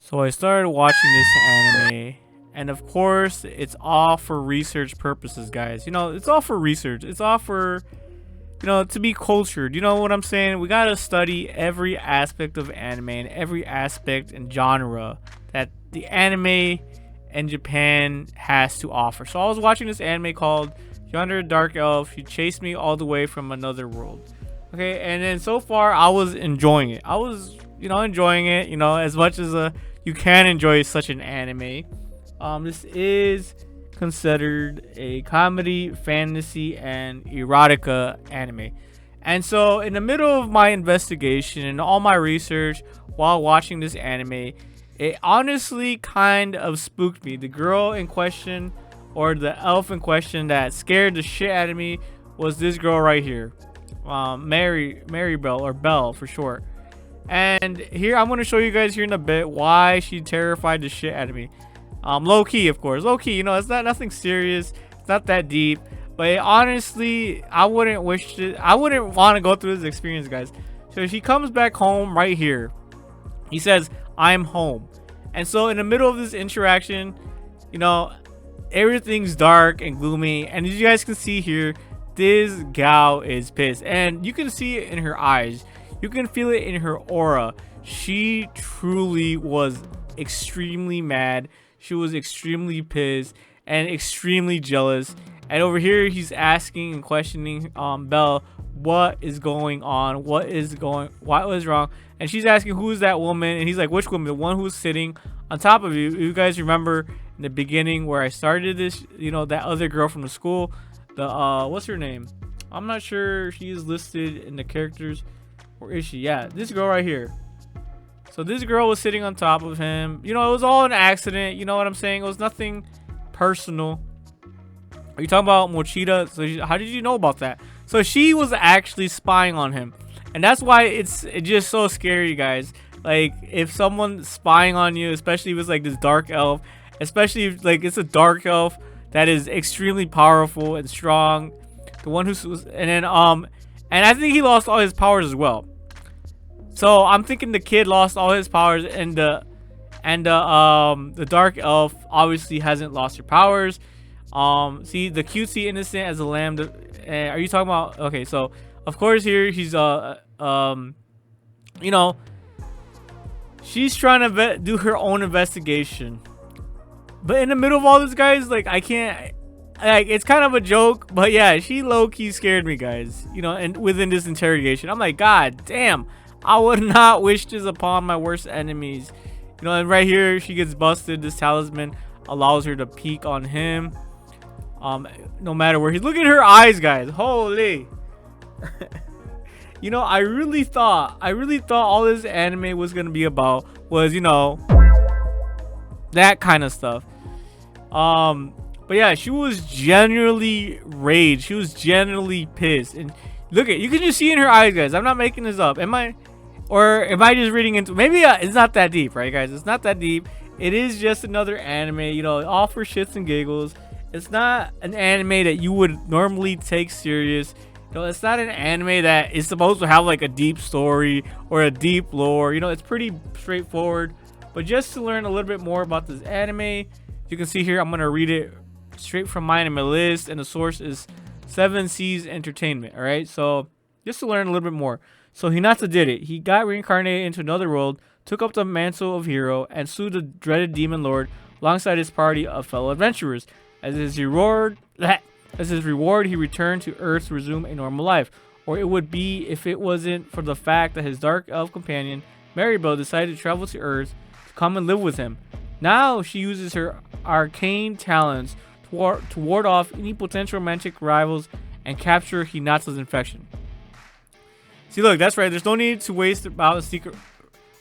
So I started watching this anime, and of course, it's all for research purposes, guys. It's all for research. It's all for, to be cultured. You know what I'm saying? We gotta study every aspect of anime and every aspect and genre that the anime and Japan has to offer. So I was watching this anime called Yandere Dark Elf. She chased me all the way from another world. Okay, and then so far I was enjoying it. I was, enjoying it, as much as you can enjoy such an anime. This is considered a comedy, fantasy, and erotica anime. And so in the middle of my investigation and all my research while watching this anime, it honestly kind of spooked me. The girl in question, or the elf in question that scared the shit out of me, was this girl right here. Mary Bell, or Belle for short. And here I'm going to show you guys here in a bit why she terrified the shit out of me. Low key, of course. Low key, it's not nothing serious. It's not that deep. But honestly, I wouldn't want to go through this experience, guys. So she comes back home right here. He says, "I'm home." And so in the middle of this interaction, everything's dark and gloomy. And as you guys can see here, this gal is pissed. And you can see it in her eyes. You can feel it in her aura. She truly was extremely mad. She was extremely pissed and extremely jealous. And over here, he's asking and questioning Belle, what is going on? What was wrong? And she's asking, who is that woman? And he's like, which woman? The one who's sitting on top of you. You guys remember in the beginning where I started this, that other girl from the school, the what's her name? I'm not sure. She is listed in the characters. Or is she? Yeah, this girl right here. So this girl was sitting on top of him. It was all an accident. You know what I'm saying? It was nothing personal. Are you talking about Mochita? So how did you know about that? So she was actually spying on him. And that's why it's just so scary, guys. Like, if someone's spying on you, especially if it's like this dark elf, especially if like it's a dark elf that is extremely powerful and strong. The one who's, and then and I think he lost all his powers as well. So I'm thinking the kid lost all his powers, and the dark elf obviously hasn't lost her powers. See, the cutesy innocent as a lamb. Are you talking about? Okay, so of course here he's she's trying to do her own investigation, but in the middle of all this, guys, like I can't. Like, it's kind of a joke, but yeah, she low-key scared me, guys. And within this interrogation, I'm like, God damn, I would not wish this upon my worst enemies. And right here, she gets busted. This talisman allows her to peek on him, no matter where he's. Look at her eyes, guys. Holy. I really thought all this anime was gonna be about was, that kind of stuff. But yeah, she was genuinely raged. She was genuinely pissed. And look you can just see in her eyes, guys. I'm not making this up. Am I just reading into? Maybe it's not that deep, right, guys? It's not that deep. It is just another anime, all for shits and giggles. It's not an anime that you would normally take serious. It's not an anime that is supposed to have like a deep story or a deep lore. It's pretty straightforward. But just to learn a little bit more about this anime, you can see here, I'm gonna read it straight from my anime list, and the source is 7 Seas Entertainment. All right, so just to learn a little bit more. So Hinata did it. He got reincarnated into another world, took up the mantle of hero, and slew the dreaded demon lord alongside his party of fellow adventurers. As his reward, he returned to Earth to resume a normal life, or it would be if it wasn't for the fact that his dark elf companion Maribel decided to travel to Earth to come and live with him. Now she uses her arcane talents to ward off any potential romantic rivals and capture Hinata's infection. See, look, that's right. There's no need to waste about a secret.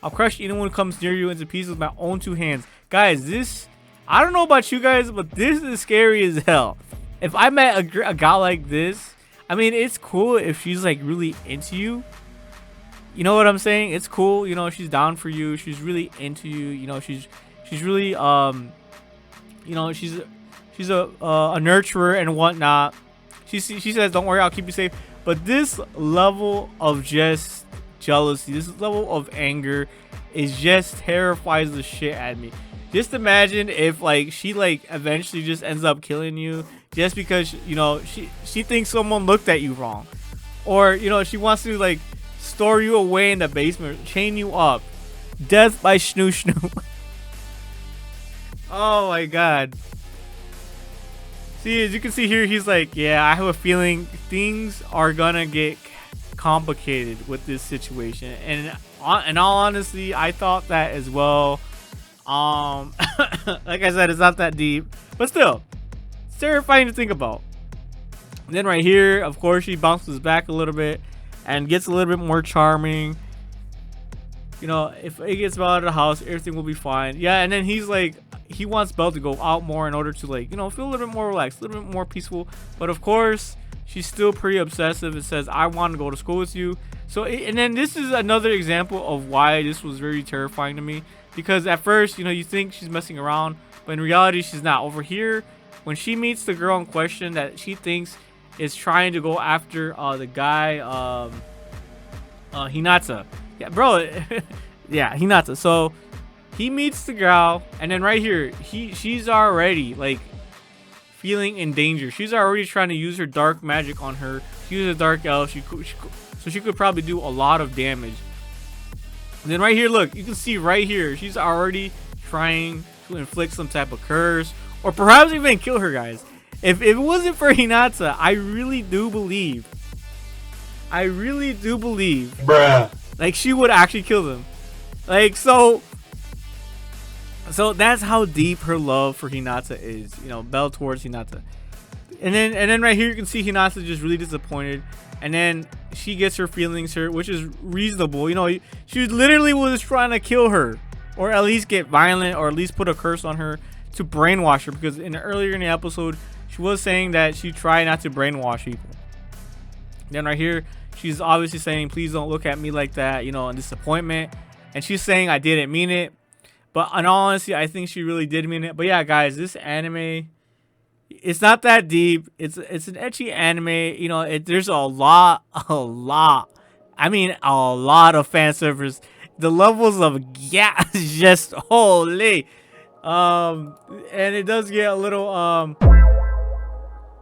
I'll crush anyone who comes near you into pieces with my own 2 hands. Guys, this, I don't know about you guys, but this is scary as hell. If I met a guy like this, I mean, it's cool if she's like really into you. You know what I'm saying? It's cool. She's down for you. She's really into you. She's really she's a nurturer and whatnot. She says, don't worry, I'll keep you safe. But this level of just jealousy, this level of anger it just terrifies the shit out of me. Just imagine if like she like eventually just ends up killing you just because, you know, she thinks someone looked at you wrong, or, you know, she wants to like store you away in the basement, chain you up. Death by Schnoo Schnoo. Oh my god. See, as you can see here, he's like, yeah, I have a feeling things are gonna get complicated with this situation. And in all honesty, I thought that as well. Like I said, it's not that deep, but still, it's terrifying to think about. And then right here, of course, she bounces back a little bit and gets a little bit more charming. You know, if it gets Belle out of the house, everything will be fine. Yeah, and then he's like, he wants Belle to go out more in order to, like, you know, feel a little bit more relaxed, a little bit more peaceful. But of course, she's still pretty obsessive and says, I want to go to school with you. So, and then this is another example of why this was very terrifying to me. Because at first, you know, you think she's messing around, but in reality, she's not. Over here, when she meets the girl in question that she thinks is trying to go after the guy, Hinata. Yeah, bro. Yeah, Hinata. So he meets the girl, and then right here, she's already like feeling in danger. She's already trying to use her dark magic on her. She's a dark elf. So she could probably do a lot of damage. And then right here, look, you can see right here, she's already trying to inflict some type of curse, or perhaps even kill her, guys. If it wasn't for Hinata, I really do believe, bruh, like, she would actually kill them. Like, so that's how deep her love for Hinata is, you know, Belle towards Hinata. And then right here, you can see Hinata just really disappointed. And then she gets her feelings hurt, which is reasonable. You know, she literally was trying to kill her, or at least get violent, or at least put a curse on her to brainwash her. Because earlier in the episode, she was saying that she tried not to brainwash people. Then right here, she's obviously saying, please don't look at me like that, you know, in disappointment. And she's saying, I didn't mean it. But in all honesty, I think she really did mean it. But yeah, guys, this anime, it's not that deep. It's an ecchi anime. You know, there's a lot. I mean, a lot of fan service. The levels of gas just holy. And it does get a little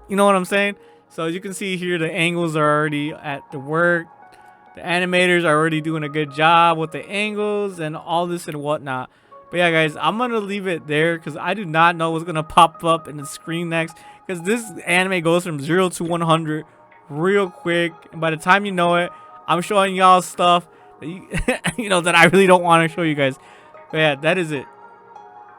you know what I'm saying? So as you can see here, the angles are already at the work. The animators are already doing a good job with the angles and all this and whatnot. But yeah, guys, I'm gonna leave it there because I do not know what's gonna pop up in the screen next. Because this anime goes from 0 to 100 real quick, and by the time you know it, I'm showing y'all stuff that you know, that I really don't want to show you guys. But yeah, that is it.